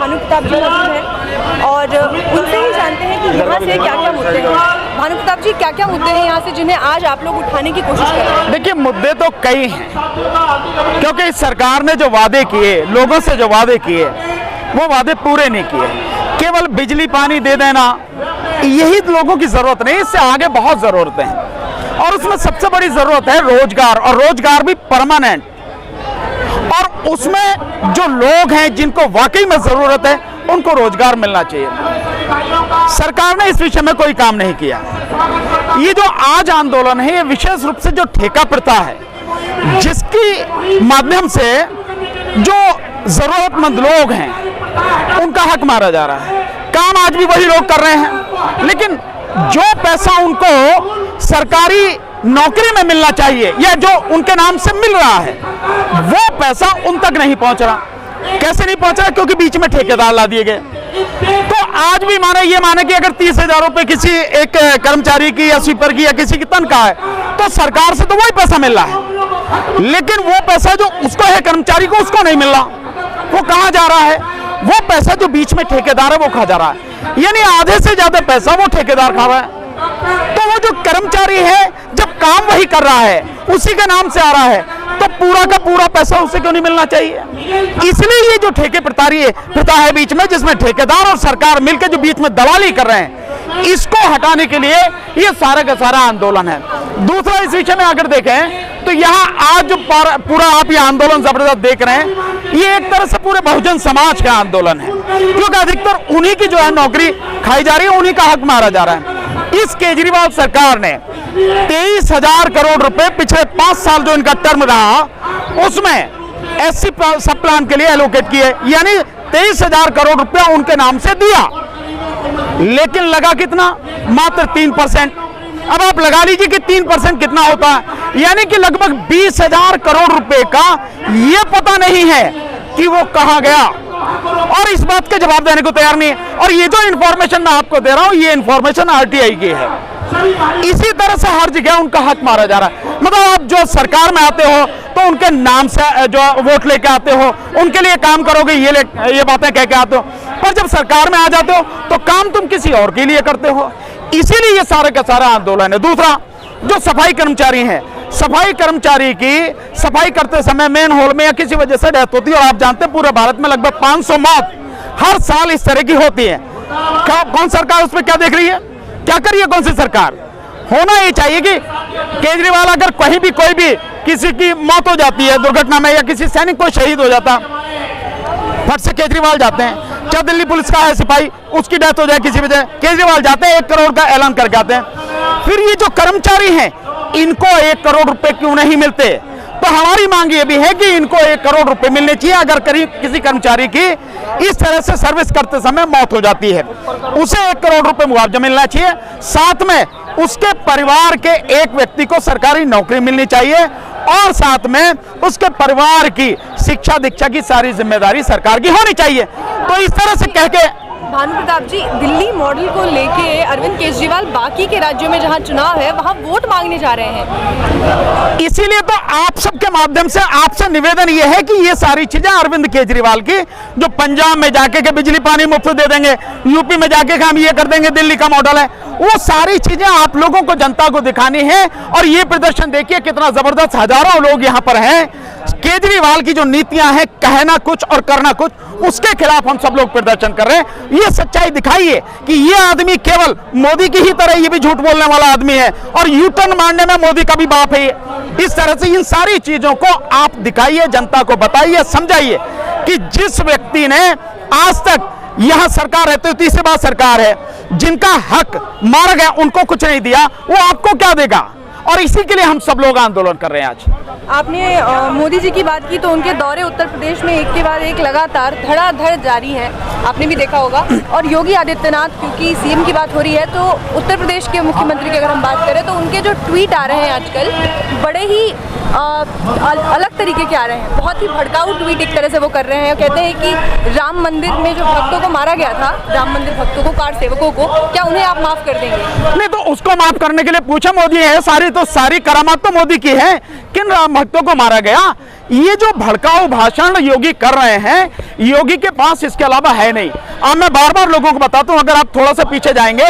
भानु प्रताप जी मौजूद हैं और उनसे ही जानते हैं कि यहाँ से क्या क्या मुद्दे हैं। भानु प्रताप जी, क्या क्या मुद्दे हैं यहाँ से जिन्हें आज आप लोग उठाने की कोशिश कर रहे हैं? देखिए, मुद्दे तो कई हैं, क्योंकि इस सरकार ने जो वादे किए, लोगों से जो वादे किए, वो वादे पूरे नहीं किए। केवल बिजली पानी दे देना यही लोगों की जरूरत नहीं, इससे आगे बहुत जरूरतें हैं और उसमें सबसे बड़ी जरूरत है रोजगार, और रोजगार भी परमानेंट। और उसमें जो लोग हैं जिनको वाकई में जरूरत है उनको रोजगार मिलना चाहिए। सरकार ने इस विषय में कोई काम नहीं किया। ये जो आज आंदोलन है, ये विशेष रूप से जो ठेका प्रथा है, जिसकी माध्यम से जो जरूरतमंद लोग हैं उनका हक मारा जा रहा है। काम आज भी वही लोग कर रहे हैं, लेकिन जो पैसा उनको सरकारी नौकरी में मिलना चाहिए या जो उनके नाम से मिल रहा है, वो पैसा उन तक नहीं पहुंच रहा। कैसे नहीं पहुंच रहा? क्योंकि बीच में ठेकेदार ला दिए गए। तो आज भी माने कि अगर 30,000 रुपए किसी एक कर्मचारी की या स्वीपर की या किसी की तनख्वाह है, तो सरकार से तो वही पैसा मिल रहा है, लेकिन वो पैसा जो उसको है कर्मचारी को, उसको नहीं मिल रहा। वो कहाँ जा रहा है? वो पैसा जो बीच में ठेकेदार है वो खा जा रहा है, यानी आधे से ज्यादा पैसा वो ठेकेदार खा रहा है। तो वो जो कर्मचारी है, जब काम वही कर रहा है, उसी के नाम से आ रहा है, तो पूरा का पूरा पैसा उसे क्यों नहीं मिलना चाहिए? इसलिए ये जो ठेके प्रथा है बीच में, जिसमें ठेकेदार और सरकार मिलकर जो बीच में दलाली कर रहे हैं, इसको हटाने के लिए ये सारा का सारा आंदोलन है। दूसरा, इस विषय में अगर देखें तो यहाँ आज जो पूरा आप ये आंदोलन जबरदस्त देख रहे हैं, ये एक तरह से पूरे बहुजन समाज का आंदोलन है, क्योंकि अधिकतर उन्हीं की जो है नौकरी खाई जा रही है, उन्हीं का हक मारा जा रहा है। इस केजरीवाल सरकार ने 23,000 करोड़ रुपए पिछले 5 साल जो इनका टर्म रहा, उसमें एससी सब प्लान के लिए एलोकेट किए, यानी 23,000 करोड़ रुपया उनके नाम से दिया, लेकिन लगा कितना? मात्र 3%। अब आप लगा लीजिए कि 3% कितना होता है, यानी कि लगभग 20,000 करोड़ रुपए का ये पता नहीं है कि वो कहां गया, और इस बात के जवाब देने को तैयार नहीं है। और ये जो इंफॉर्मेशन मैं आपको दे रहा हूं, ये इंफॉर्मेशन आरटीआई की है। इसी तरह से हर जगह उनका हक मारा जा रहा है। मतलब आप जो सरकार में आते हो तो उनके नाम से जो वोट लेके आते हो, उनके लिए काम करोगे, ये बातें कह के आते हो, पर जब सरकार में आ जाते हो तो काम तुम किसी और के लिए करते हो। इसीलिए ये सारे का सारा आंदोलन है। दूसरा, जो सफाई कर्मचारी हैं, सफाई कर्मचारी की सफाई करते समय मेन हॉल में या किसी वजह से डेथ होती है, और आप जानते हैं पूरे भारत में लगभग 500 मौत हर साल इस तरह की होती है। कौन सरकार उस पर क्या देख रही है? क्या कर रही है कौन सी सरकार? होना ये चाहिए कि केजरीवाल, अगर कहीं भी कोई भी किसी की मौत हो जाती है दुर्घटना में, या किसी सैनिक को शहीद हो जाता, फट से केजरीवाल जाते हैं। चाहे दिल्ली पुलिस का है सिपाही, उसकी डेथ हो जाए किसी वजह, केजरीवाल जाते हैं, 1 करोड़ का ऐलान करके आते हैं। फिर ये जो कर्मचारी हैं, इनको 1 करोड़ रुपए क्यों नहीं मिलते? तो हमारी मांग ये भी है कि इनको 1 करोड़ रुपए मिलने चाहिए। अगर किसी कर्मचारी की इस तरह से सर्विस करते समय मौत हो जाती है, उसे 1 करोड़ रुपए मुआवजा मिलना चाहिए। साथ में उसके परिवार के एक व्यक्ति को सरकारी नौकरी मिलनी चाहिए, और साथ में उसके परिवार की शिक्षा दीक्षा की सारी जिम्मेदारी सरकार की होनी चाहिए। तो इस तरह से कह के भानु प्रताप जी, दिल्ली मॉडल को लेके अरविंद केजरीवाल बाकी के राज्यों में जहां चुनाव है वहां वोट मांगने जा रहे हैं। इसीलिए तो आप सबके माध्यम से आपसे निवेदन ये है कि ये सारी चीजें अरविंद केजरीवाल की, जो पंजाब में जाके के बिजली पानी मुफ्त दे देंगे, यूपी में जाके हम ये कर देंगे, दिल्ली का मॉडल है, वो सारी चीजें आप लोगों को, जनता को दिखानी है। और ये प्रदर्शन देखिए कितना जबरदस्त, हजारों लोग यहाँ पर हैं। केजरीवाल की जो नीतियां हैं, कहना कुछ और करना कुछ, उसके खिलाफ हम सब लोग प्रदर्शन कर रहे हैं। ये सच्चाई दिखाइए कि ये आदमी केवल मोदी की ही तरह ये भी झूठ बोलने वाला आदमी है, और यू टर्न मारने में मोदी का भी बाप है। इस तरह से इन सारी चीजों को आप दिखाइए, जनता को बताइए, समझाइए कि जिस व्यक्ति ने आज तक यहां सरकार रहते हुए, तीसरी बार सरकार है, जिनका हक मारा गया, उनको कुछ नहीं दिया, वो आपको क्या देगा? और इसी के लिए हम सब लोग आंदोलन कर रहे हैं आज। आपने मोदी जी की बात की, तो उनके दौरे उत्तर प्रदेश में एक के बाद एक लगातार धड़ाधड़ जारी है, आपने भी देखा होगा। और योगी आदित्यनाथ, क्योंकि सीएम की बात हो रही है, तो उत्तर प्रदेश के मुख्यमंत्री की अगर हम बात करें तो उनके जो ट्वीट आ रहे हैं आजकल, बड़े ही अलग तरीके के आ रहे हैं। बहुत ही भड़काऊ ट्वीट एक तरह से वो कर रहे हैं। कहते हैं कि राम मंदिर में जो भक्तों को मारा गया था, राम मंदिर भक्तों को, कार सेवकों को, क्या उन्हें आप माफ कर देंगे? नहीं, तो उसको माफ करने के लिए पूछा मोदी है, सारी करामात तो मोदी की है। किन राम भक्तों को मारा गया? ये जो भड़काऊ भाषण योगी कर रहे हैं, योगी के पास इसके अलावा है नहीं। अब मैं बार बार लोगों को बताता हूं, अगर आप थोड़ा सा पीछे जाएंगे,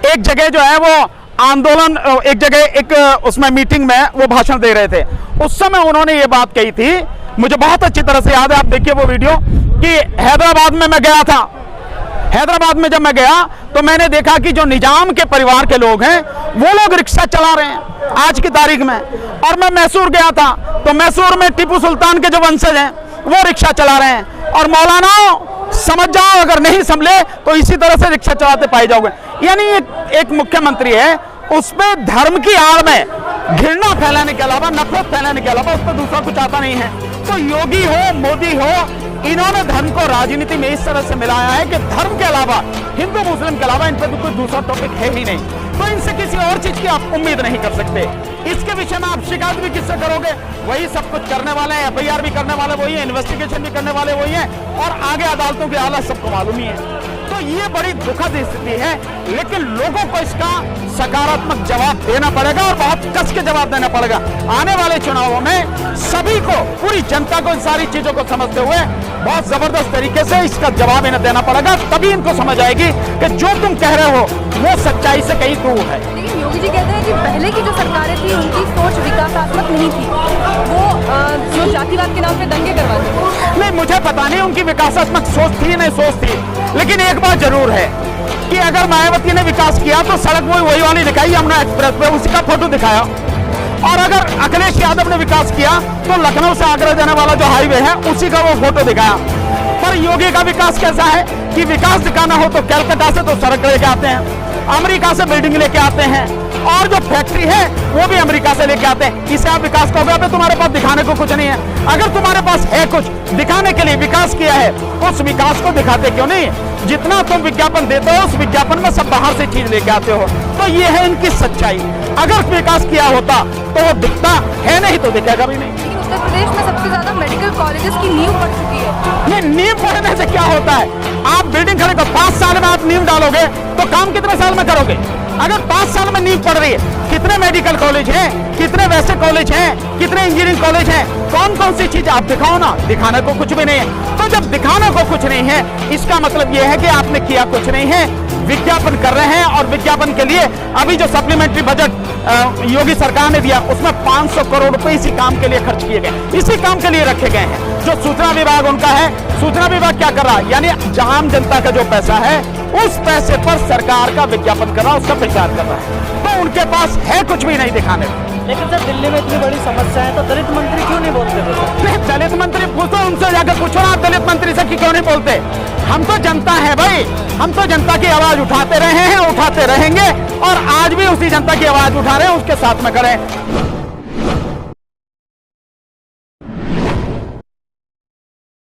एक जगह जो है वो आंदोलन, एक जगह एक उसमें मीटिंग में वो भाषण दे रहे थे, उस समय उन्होंने ये बात कही थी, मुझे बहुत अच्छी तरह से याद है, आप देखिए वो वीडियो, कि हैदराबाद में मैं गया था, हैदराबाद में जब मैं गया तो मैंने देखा कि जो निजाम के परिवार के लोग हैं वो लोग रिक्शा चला रहे हैं आज की तारीख में। और मैं मैसूर गया था तो मैसूर में टीपू सुल्तान के जो वंशज हैं वो रिक्शा चला रहे हैं। और मौलाना समझ जाओ, अगर नहीं संभले तो इसी तरह से रिक्शा चलाते पाए जाओगे। यानी एक मुख्यमंत्री है, उसमें धर्म की आड़ में घृणा फैलाने के अलावा, नफरत फैलाने के अलावा उस पर दूसरा कुछ आता नहीं है। तो योगी हो, मोदी हो, इन्होंने धर्म को राजनीति में इस तरह से मिलाया है कि धर्म के अलावा, हिंदू मुस्लिम के अलावा इन पर कोई दूसरा टॉपिक है ही नहीं। तो इनसे किसी और चीज की आप उम्मीद नहीं कर सकते। इसके विषय में आप शिकायत भी किससे करोगे? वही सब कुछ करने वाले हैं, FIR भी करने वाले वही है, इन्वेस्टिगेशन भी करने वाले वही है, और आगे अदालतों की हालत सबको मालूम ही है। तो ये बड़ी दुखद स्थिति है, लेकिन लोगों को इसका सकारात्मक जवाब देना पड़ेगा और बहुत कस के जवाब देना पड़ेगा। आने वाले चुनावों में सभी को, पूरी जनता को इन सारी चीजों को समझते हुए बहुत जबरदस्त तरीके से इसका जवाब इन्हें देना पड़ेगा, तभी इनको समझ आएगी कि जो तुम कह रहे हो वो सच्चाई से कहीं दूर है। लेकिन योगी जी कहते हैं कि पहले की जो सरकारें थी उनकी सोच विकासात्मक नहीं थी, वो जो जातिवाद के नाम पे दंगे करवाते थे। नहीं, मुझे पता नहीं उनकी विकासात्मक सोच थी नहीं सोच थी, लेकिन एक बात जरूर है कि अगर मायावती ने विकास किया तो सड़क वही वाली दिखाई, यमुना एक्सप्रेस पे उसी का फोटो दिखाया। और अगर अखिलेश यादव ने विकास किया तो लखनऊ से आगरा जाने वाला जो हाईवे है उसी का वो फोटो दिखाया। पर योगी का विकास कैसा है कि विकास दिखाना हो तो कलकत्ता से तो सड़क लेके आते हैं, अमेरिका से बिल्डिंग लेके आते हैं, और जो फैक्ट्री है वो भी अमेरिका से लेके आते हैं। इसे आप विकास कहोगे? अबे तुम्हारे पास दिखाने को कुछ नहीं है। अगर तुम्हारे पास है कुछ दिखाने के लिए, विकास किया है, उस विकास को दिखाते क्यों नहीं? जितना तुम विज्ञापन देते हो उस विज्ञापन में सब बाहर से चीज लेके आते हो। तो ये है इनकी सच्चाई। अगर विकास किया होता तो वो दिखता है, नहीं तो दिखेगा भी नहीं। लेकिन उत्तर प्रदेश में सबसे ज्यादा मेडिकल कॉलेजेस की नींव पड़ चुकी है। ये नींव पड़ने से क्या होता है? आप बिल्डिंग खड़े करो, 5 साल में आप नींव डालोगे तो काम कितने साल में करोगे? अगर 5 साल में नींव पड़ रही है, कितने मेडिकल कॉलेज हैं, कितने वैसे कॉलेज हैं, कितने इंजीनियरिंग कॉलेज हैं, कौन कौन सी चीज आप दिखाओ ना। दिखाने को कुछ भी नहीं है। तो जब दिखाने को कुछ नहीं है, इसका मतलब यह है कि आपने किया कुछ नहीं है, विज्ञापन कर रहे हैं। और विज्ञापन के लिए अभी जो सप्लीमेंट्री बजट योगी सरकार ने दिया उसमें 500 करोड़ रुपए इसी काम के लिए खर्च किए गए, इसी काम के लिए रखे गए हैं। जो सूचना विभाग उनका है, सूचना विभाग क्या कर रहा है? यानी आम जनता का जो पैसा है उस पैसे पर सरकार का विज्ञापन कर रहा है, उसका प्रचार कर रहा है। तो उनके पास है कुछ भी नहीं दिखाने को। लेकिन सर दिल्ली में इतनी बड़ी समस्या है तो दलित मंत्री क्यों नहीं बोलते थे सर? नहीं, दलित मंत्री पूछो, उनसे जाकर पूछो ना, दलित मंत्री से क्यों नहीं बोलते? हम तो जनता है भाई, हम तो जनता की आवाज उठाते रहे हैं, उठाते रहेंगे, और आज भी उसी जनता की आवाज उठा रहे हैं, उसके साथ में खड़े हैं।